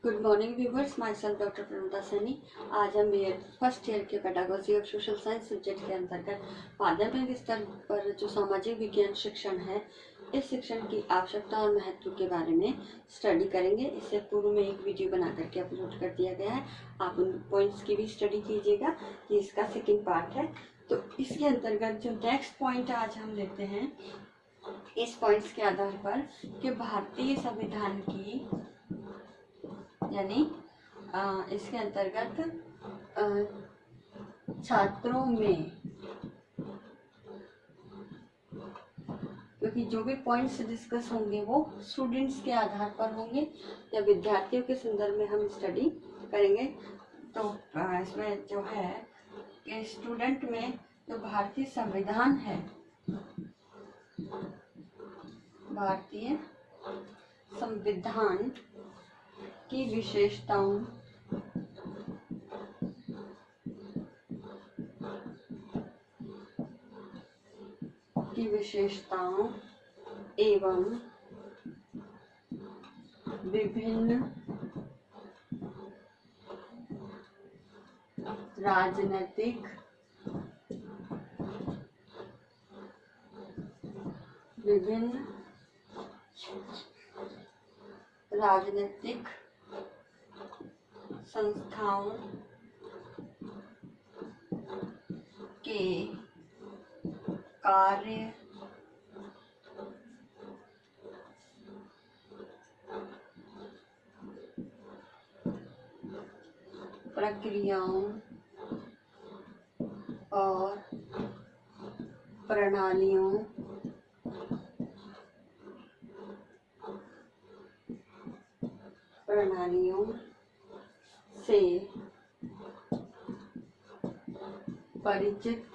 Good morning viewers, myself doctor Pranata Saini. आज हम B Ed first year के pedagogy of social science subject के अंतर्गत माध्यमिक स्तर पर जो सामाजिक विज्ञान शिक्षण है, इस शिक्षण की आवश्यकता और महत्व के बारे में स्टडी करेंगे। इससे पूर्व में एक वीडियो बना करके अपलोड कर दिया गया है, आप उन पॉइंट्स की भी स्टडी कीजिएगा। ये इसका सेकेंड पार्ट है। तो इसके अंतर्गत जो नेक्स्ट पॉइंट आज हम लेते हैं, इस पॉइंट्स के आधार पर कि भारतीय संविधान की यानी इसके अंतर्गत छात्रों में, क्योंकि जो भी पॉइंट्स डिस्कस होंगे वो स्टूडेंट्स के आधार पर होंगे या विद्यार्थियों के संदर्भ में हम स्टडी करेंगे। तो इसमें जो है कि स्टूडेंट में जो भारतीय संविधान है, भारतीय संविधान की विशेषताओं एवं विभिन्न राजनीतिक संस्थाओं के कार्य प्रक्रियाओं और प्रणालियों से परिचित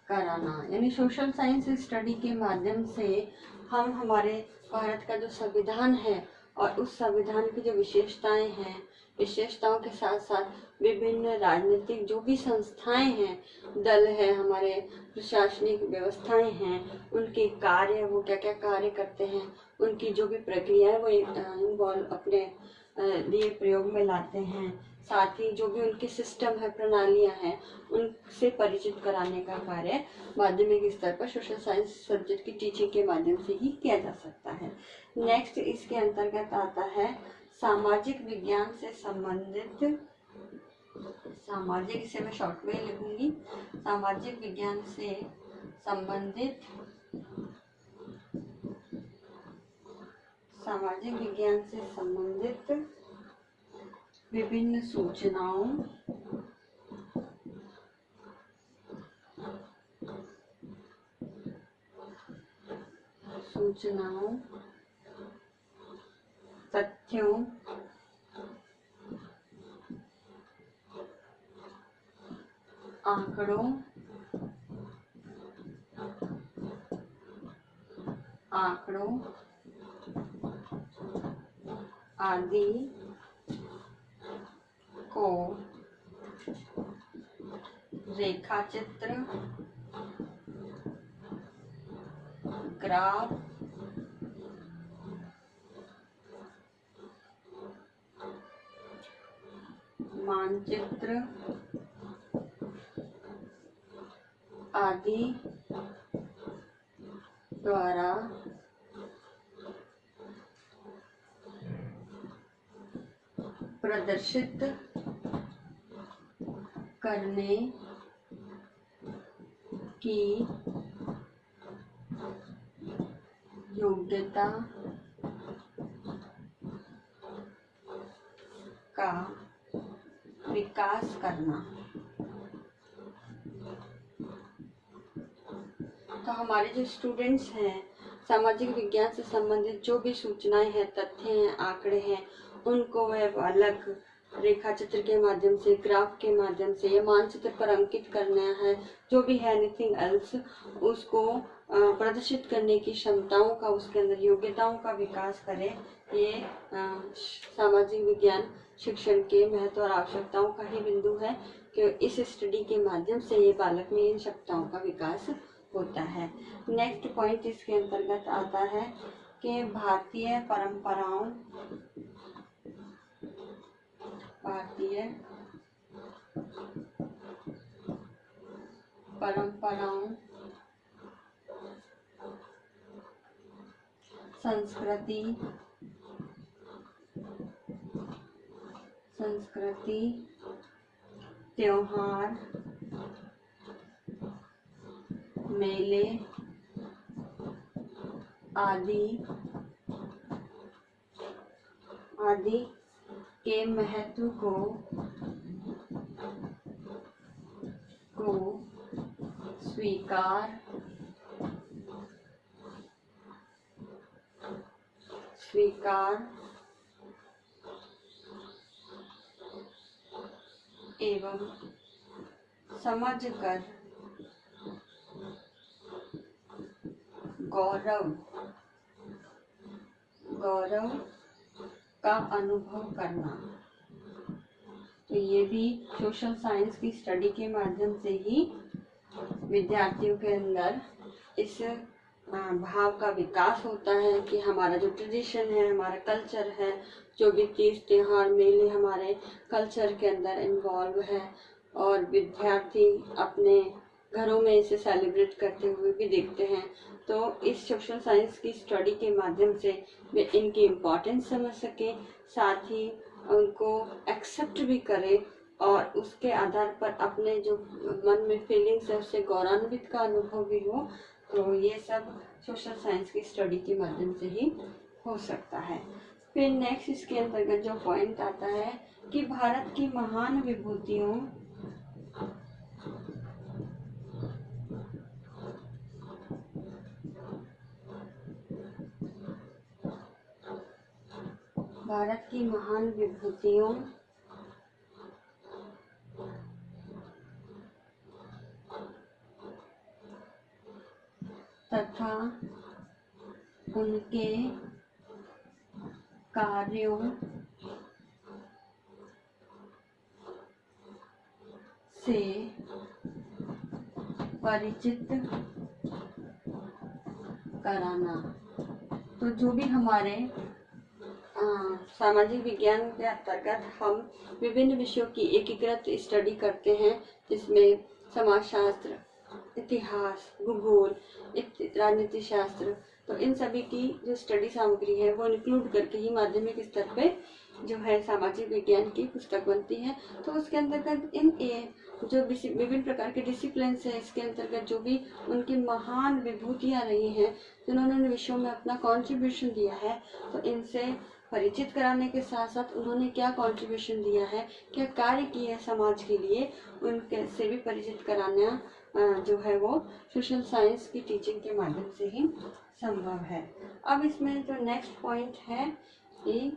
कराना। यानी सोशल साइंस स्टडी के माध्यम से हम हमारे भारत का जो संविधान है और उस संविधान की जो विशेषताएं हैं, विशेषताओं के साथ साथ विभिन्न राजनीतिक जो भी संस्थाएं हैं, दल है, हमारे प्रशासनिक व्यवस्थाएं हैं, उनके कार्य, वो क्या क्या कार्य करते हैं, उनकी जो भी प्रक्रिया है वो इन्वॉल्व अपने लिए प्रयोग में लाते हैं। साथ ही जो भी उनके सिस्टम है, प्रणालियां हैं, उनसे परिचित कराने का कार्य माध्यमिक स्तर पर सोशल साइंस सब्जेक्ट की टीचिंग के माध्यम से ही किया जा सकता है। नेक्स्ट इसके अंतर्गत आता है सामाजिक विज्ञान से संबंधित, सामाजिक, इसे मैं शॉर्ट में लिखूंगी, सामाजिक विज्ञान से संबंधित विभिन्न सूचनाओं तथ्यों आंकड़ों आदि को रेखाचित्र, ग्राफ, मानचित्र आदि द्वारा प्रदर्शित करने की योग्यता का विकास करना। तो हमारे जो स्टूडेंट्स हैं, सामाजिक विज्ञान से संबंधित जो भी सूचनाएं हैं, तथ्य हैं, आंकड़े हैं, उनको वह अलग रेखाचित्र के माध्यम से, ग्राफ के माध्यम से या मानचित्र पर अंकित करना है, जो भी है एनीथिंग एल्स, उसको प्रदर्शित करने की क्षमताओं का, उसके अंदर योग्यताओं का विकास करें। ये सामाजिक विज्ञान शिक्षण के महत्व और आवश्यकताओं का ही बिंदु है कि इस स्टडी के माध्यम से ये बालक में इन क्षमताओं का विकास होता है। नेक्स्ट पॉइंट इसके अंतर्गत आता है के भारतीय परंपराओं संस्कृति त्योहार, मेले आदि के महत्व को स्वीकार एवं समझकर गौरव का अनुभव करना। तो ये भी सोशल साइंस की स्टडी के माध्यम से ही विद्यार्थियों के अंदर इस भाव का विकास होता है कि हमारा जो ट्रेडिशन है, हमारा कल्चर है, जो भी तीज त्योहार मेले हमारे कल्चर के अंदर इन्वॉल्व है और विद्यार्थी अपने घरों में इसे सेलिब्रेट करते हुए भी देखते हैं। तो इस सोशल साइंस की स्टडी के माध्यम से वे इनकी इम्पोर्टेंस समझ सकें, साथ ही उनको एक्सेप्ट भी करें और उसके आधार पर अपने जो मन में फीलिंग्स है उससे गौरवान्वित का अनुभव भी हो। तो ये सब सोशल साइंस की स्टडी के माध्यम से ही हो सकता है। फिर नेक्स्ट इसके अंतर्गत जो पॉइंट आता है कि भारत की महान विभूतियों तथा उनके कार्यों से परिचित कराना। तो जो भी हमारे सामाजिक विज्ञान के अंतर्गत हम विभिन्न विषयों की एकीकृत स्टडी करते हैं, जिसमें समाजशास्त्र, इतिहास, भूगोल, राजनीति शास्त्र, तो इन सभी की जो स्टडी सामग्री है वो इंक्लूड करके ही माध्यमिक स्तर पे जो है सामाजिक विज्ञान की पुस्तक बनती है। तो उसके अंतर्गत इन जो विभिन्न प्रकार के डिसिप्लिन है, इसके अंतर्गत जो भी उनकी महान विभूतियाँ रही हैं, जिन्होंने उन विषयों में अपना कंट्रीब्यूशन दिया है, तो इनसे परिचित कराने के साथ साथ उन्होंने क्या कंट्रीब्यूशन दिया है, क्या कार्य किया है समाज के लिए, उनके से भी परिचित कराना जो है वो सोशल साइंस की टीचिंग के माध्यम से ही संभव है। अब इसमें जो नेक्स्ट पॉइंट है कि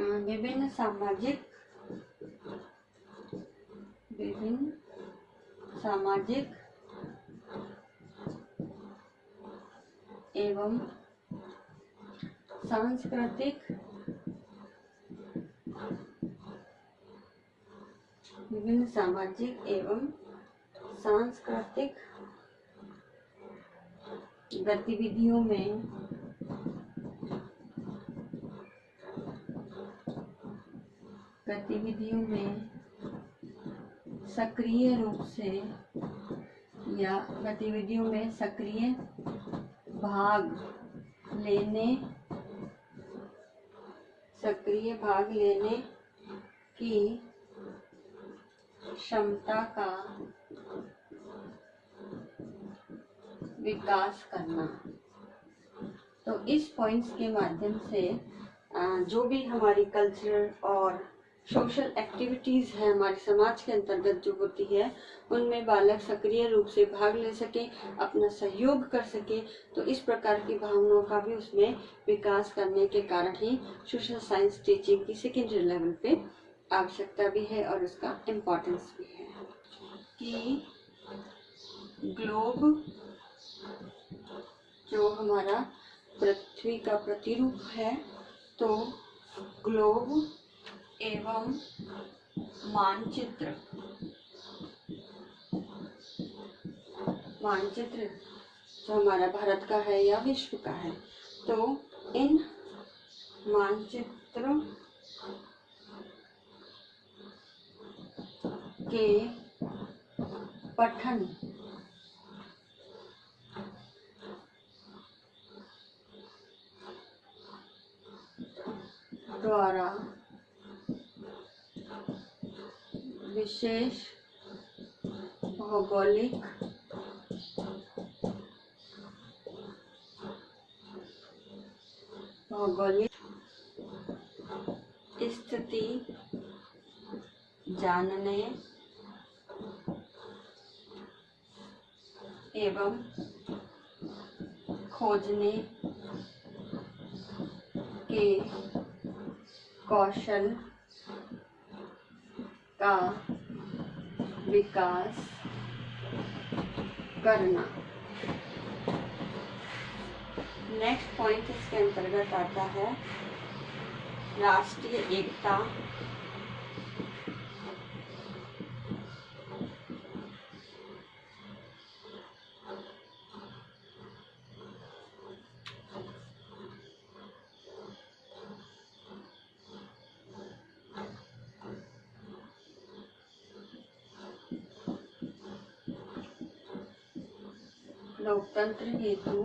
विभिन्न सामाजिक एवं सांस्कृतिक गतिविधियों में सक्रिय रूप से या गतिविधियों में सक्रिय भाग लेने की क्षमता का विकास करना। तो इस पॉइंट्स के माध्यम से जो भी हमारी कल्चरल और सोशल एक्टिविटीज़ है हमारे समाज के अंतर्गत जो होती है, उनमें बालक सक्रिय रूप से भाग ले सके, अपना सहयोग कर सके। तो इस प्रकार की भावनाओं का भी उसमें विकास करने के कारण ही सोशल साइंस टीचिंग की सेकेंडरी लेवल पे आवश्यकता भी है और उसका इम्पोर्टेंस भी है। कि ग्लोब जो हमारा पृथ्वी का प्रतिरूप है, तो ग्लोब एवं मानचित्र जो हमारा भारत का है या विश्व का है, तो इन मानचित्रों के पठन द्वारा विशेष भौगोलिक स्थिति जानने एवं खोजने के कौशल का विकास करना। नेक्स्ट पॉइंट इसके अंतर्गत आता है राष्ट्रीय एकता। लोकतंत्र हेतु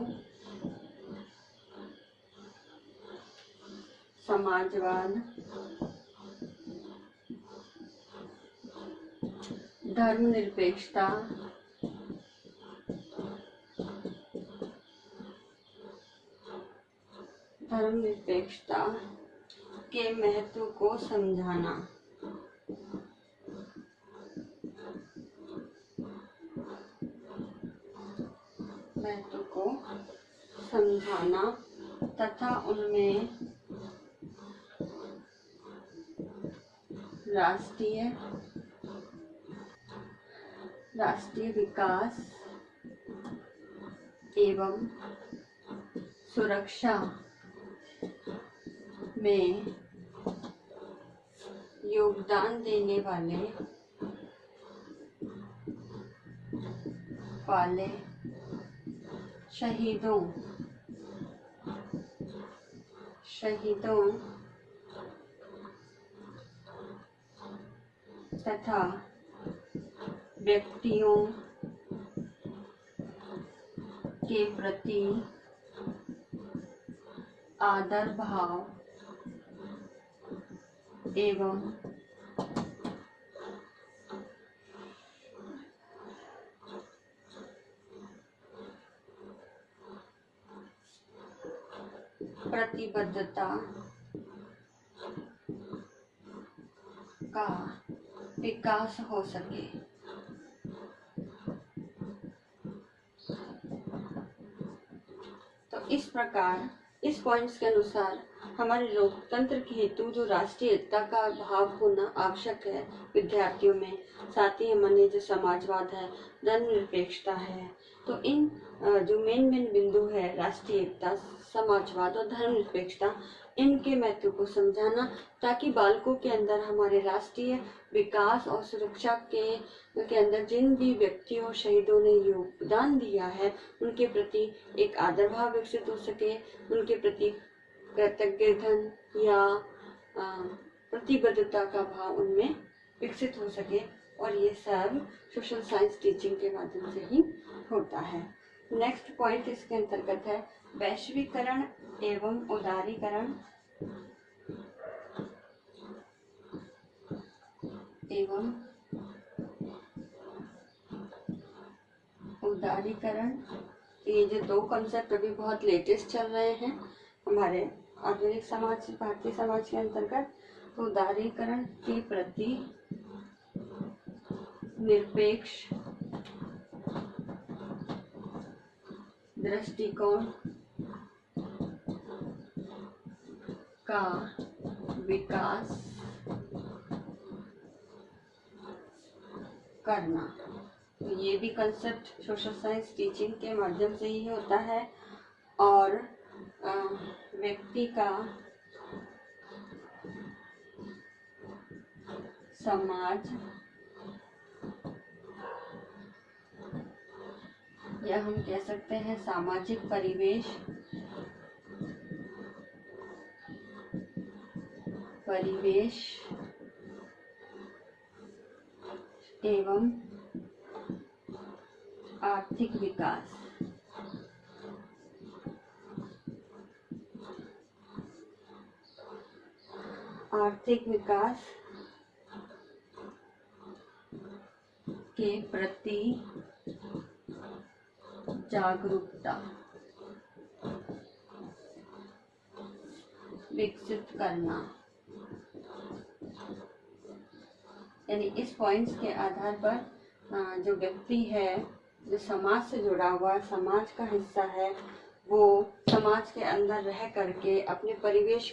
समाजवाद, धर्मनिरपेक्षता, के महत्व को समझाना। तथा उनमें राष्ट्रीय विकास एवं सुरक्षा में योगदान देने वाले शहीदों तथा व्यक्तियों के प्रति आदर भाव एवं प्रतिबद्धता का विकास हो सके। तो इस प्रकार इस पॉइंट्स के अनुसार हमारे लोकतंत्र के हेतु जो राष्ट्रीय एकता का भाव होना आवश्यक है विद्यार्थियों में, साथ ही हमारे जो समाजवाद है, धर्मनिरपेक्षता है, तो इन जो मेन बिंदु है राष्ट्रीय एकता, समाजवाद और धर्मनिरपेक्षता, इनके महत्व को समझाना, ताकि बालकों के अंदर हमारे राष्ट्रीय विकास और सुरक्षा के अंदर जिन भी व्यक्तियों शहीदों ने योगदान दिया है उनके प्रति एक आदर भाव विकसित हो सके, उनके प्रति कृतज्ञता या प्रतिबद्धता का भाव उनमें विकसित हो सके। और ये सब सोशल साइंस टीचिंग के माध्यम से ही होता है। नेक्स्ट पॉइंट इसके अंतर्गत है वैश्वीकरण एवं उदारीकरण ये जो दो कॉन्सेप्ट अभी बहुत लेटेस्ट चल रहे हैं हमारे आधुनिक समाज, भारतीय समाज के अंतर्गत। उदारीकरण के प्रति निरपेक्ष दृष्टिकोण का विकास करना। तो ये भी कंसेप्ट सोशल साइंस टीचिंग के माध्यम से ही होता है। और व्यक्ति का समाज या हम कह सकते हैं सामाजिक परिवेश परिवेश एवं आर्थिक विकास। आर्थिक विकास के प्रति जागरूकता विकसित करना। यानी इस पॉइंट्स के आधार पर जो व्यक्ति है, जो समाज से जुड़ा हुआ, समाज का हिस्सा है, वो समाज के अंदर रह करके अपने परिवेश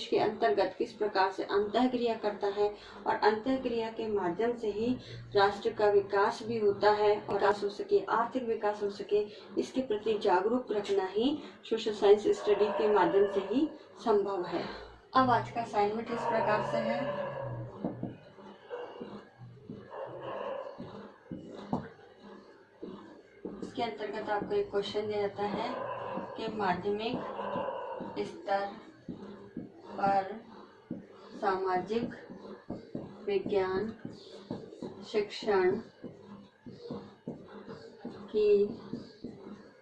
के अंतर्गत किस प्रकार से अंतःक्रिया करता है, और अंतःक्रिया के माध्यम से ही राष्ट्र का विकास भी होता है और विकास हो सके, आर्थिक विकास हो सके, इसके प्रति जागरूक रखना ही सोशल साइंस स्टडी के माध्यम से ही संभव है। अब आज का असाइनमेंट इस प्रकार से है। इसके अंतर्गत आपको एक क्वेश्चन दिया जाता है कि माध्यमिक स्तर पर सामाजिक विज्ञान शिक्षण की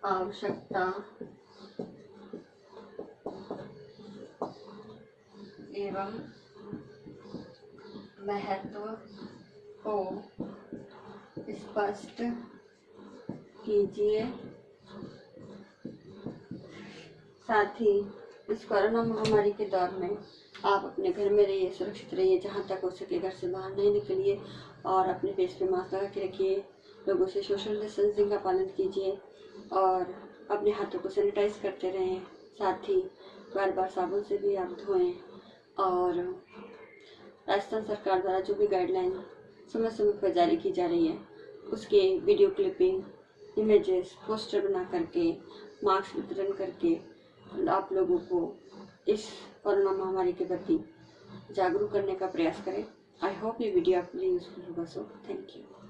आवश्यकता एवं महत्व को स्पष्ट कीजिए। साथ ही इस कोरोना महामारी के दौर में आप अपने घर में रहिए, सुरक्षित रहिए, जहाँ तक हो सके घर से बाहर नहीं निकलिए और अपने फेस पे मास्क लगा के रखिए। लोगों से सोशल डिस्टेंसिंग का पालन कीजिए और अपने हाथों को सैनिटाइज करते रहें। साथ ही बार बार साबुन से भी आप धोएं। और राजस्थान सरकार द्वारा जो भी गाइडलाइन समय समय पर जारी की जा रही है, उसके वीडियो क्लिपिंग, इमेजेस, पोस्टर बना करके, मास्क वितरण करके आप लोगों को इस कोरोना महामारी के प्रति जागरूक करने का प्रयास करें। आई होप ये वीडियो आपके लिए यूजफुल होगा। So thank you.